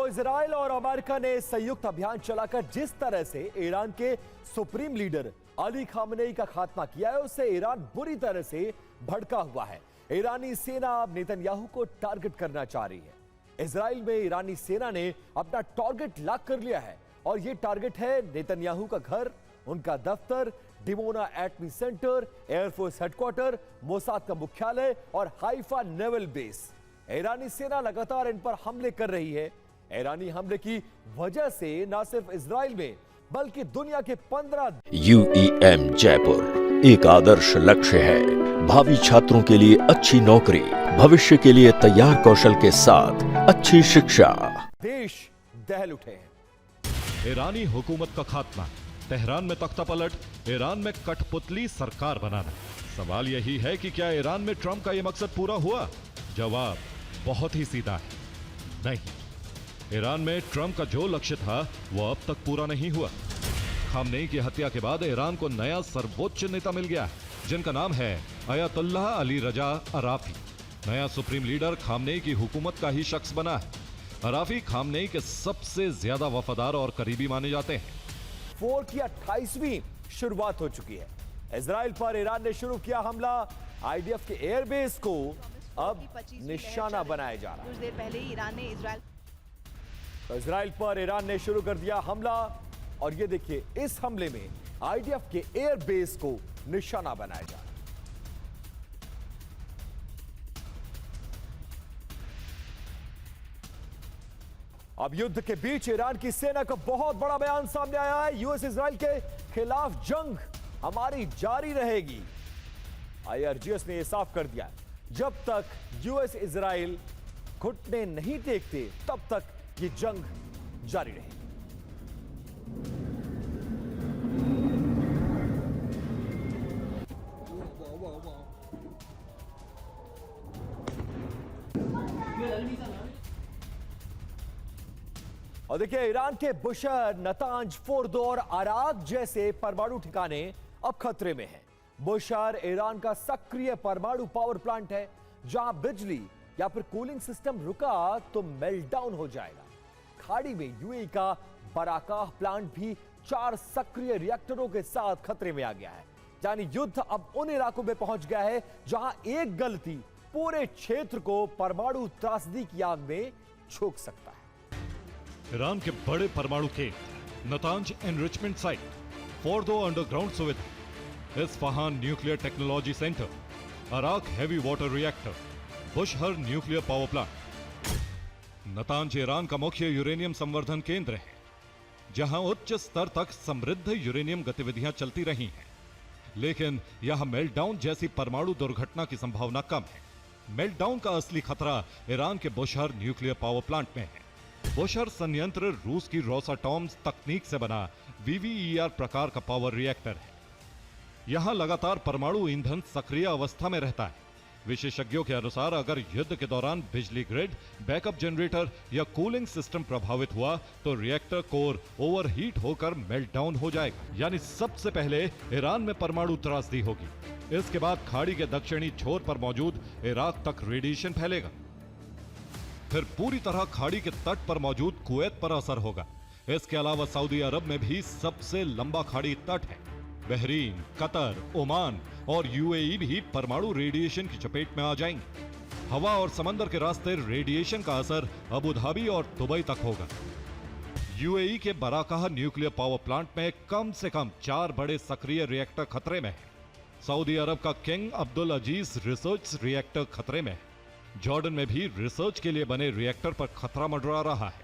तो इजराइल और अमेरिका ने संयुक्त अभियान चलाकर जिस तरह से ईरान के सुप्रीम लीडर अली खामनेई का खात्मा किया है, उससे ईरान बुरी तरह से भड़का हुआ है। ईरानी सेना अब नेतन्याहू को टारगेट करना चाह रही है। इजराइल में ईरानी सेना ने अपना टारगेट लॉक कर लिया है और यह टारगेट है नेतन्याहू का घर, उनका दफ्तर, डिमोना एटमी सेंटर, एयरफोर्स हेडक्वार्टर, मोसाद का मुख्यालय और हाइफा नेवल बेस। ईरानी सेना लगातार इन पर हमले कर रही है। ईरानी हमले की वजह से न सिर्फ इजराइल में बल्कि दुनिया के 15 UEM जयपुर एक आदर्श लक्ष्य है। भावी छात्रों के लिए अच्छी नौकरी, भविष्य के लिए तैयार कौशल के साथ अच्छी शिक्षा। देश दहल उठे हैं। ईरानी हुकूमत का खात्मा, तेहरान में तख्ता पलट, ईरान में कठपुतली सरकार बनाना। सवाल यही है कि क्या ईरान में ट्रंप का यह मकसद पूरा हुआ? जवाब बहुत ही सीधा है, नहीं। ईरान में ट्रंप का जो लक्ष्य था वो अब तक पूरा नहीं हुआ। खामनेई की हत्या के बाद ईरान को नया सर्वोच्च नेता मिल गया, जिनका नाम है अयतुल्लाह अली रजा अराफी। नया सुप्रीम लीडर खामनेई की हुकूमत का ही शख्स बना है। अराफी खामनेई के सबसे ज्यादा वफादार और करीबी माने जाते हैं। 4 की 28वीं शुरुआत हो चुकी है। इजराइल पर ईरान ने शुरू किया हमला। IDF के एयरबेस को अब निशाना बनाया जा रहा है। कुछ देर पहले ही ईरान ने इजराइल पर ईरान ने शुरू कर दिया हमला और ये देखिए, इस हमले में IDF के एयरबेस को निशाना बनाया जा रहा है। अब युद्ध के बीच ईरान की सेना का बहुत बड़ा बयान सामने आया है। यूएस इजराइल के खिलाफ जंग हमारी जारी रहेगी। IRGS ने यह साफ कर दिया है, जब तक यूएस इजराइल घुटने नहीं टेकते तब तक ये जंग जारी रहेगी। और देखिए, ईरान के बुशहर, नतांज, फोर्दो और अराक जैसे परमाणु ठिकाने अब खतरे में हैं। बुशहर ईरान का सक्रिय परमाणु पावर प्लांट है, जहां बिजली या फिर कूलिंग सिस्टम रुका तो मेल्टडाउन हो जाएगा। खाड़ी में UAE का बराकाह प्लांट भी 4 सक्रिय रिएक्टरों के साथ खतरे में आ गया है। यानी युद्ध अब उन इलाकों में पहुंच गया है जहां एक गलती पूरे क्षेत्र को परमाणु त्रासदी की आग में झोंक सकता है। ईरान के बड़े परमाणु केंद्र, Natanz enrichment site, Fordow underground सुविधा, Isfahan nuclear technology centre, Arak heavy water reactor, Bushehr nuclear power plant. Natanz Iran का मुख्य यूरेनियम संवर्धन केंद्र है, जहां उच्च स्तर तक समृद्ध यूरेनियम गतिविधियां चलती रही हैं। लेकिन यहां मेल्टडाउन जैसी परमाणु दुर्घटना की संभावना कम है। मेल्टडाउन का असली खतरा ईरान के बुशहर न्यूक्लियर पावर प्लांट में है। बुशहर संयंत्र रूस की रोसाटॉम तकनीक से बना VVER प्रकार का पावर रिएक्टर है। यहां लगातार परमाणु ईंधन सक्रिय अवस्था में रहता है। विशेषज्ञों के अनुसार अगर युद्ध के दौरान बिजली ग्रिड, बैकअप जनरेटर या कूलिंग सिस्टम प्रभावित हुआ तो रिएक्टर कोर ओवरहीट होकर मेल्टडाउन हो जाएगा। यानी सबसे पहले ईरान में परमाणु त्रासदी होगी। इसके बाद खाड़ी के दक्षिणी छोर पर मौजूद इराक तक रेडिएशन फैलेगा। फिर पूरी तरह खाड़ी के तट पर मौजूद कुवैत पर असर होगा। इसके अलावा सऊदी अरब में भी सबसे लंबा खाड़ी तट है। बहरीन, कतर, ओमान और UAE भी परमाणु रेडिएशन की चपेट में आ जाएंगे। हवा और समंदर के रास्ते रेडिएशन का असर अबू धाबी और दुबई तक होगा। UAE के बराकाह न्यूक्लियर पावर प्लांट में कम से कम 4 बड़े सक्रिय रिएक्टर खतरे में हैं। सऊदी अरब का किंग अब्दुल अजीज रिसर्च रिएक्टर खतरे में है। जॉर्डन में भी रिसर्च के लिए बने रिएक्टर पर खतरा मंडरा रहा है।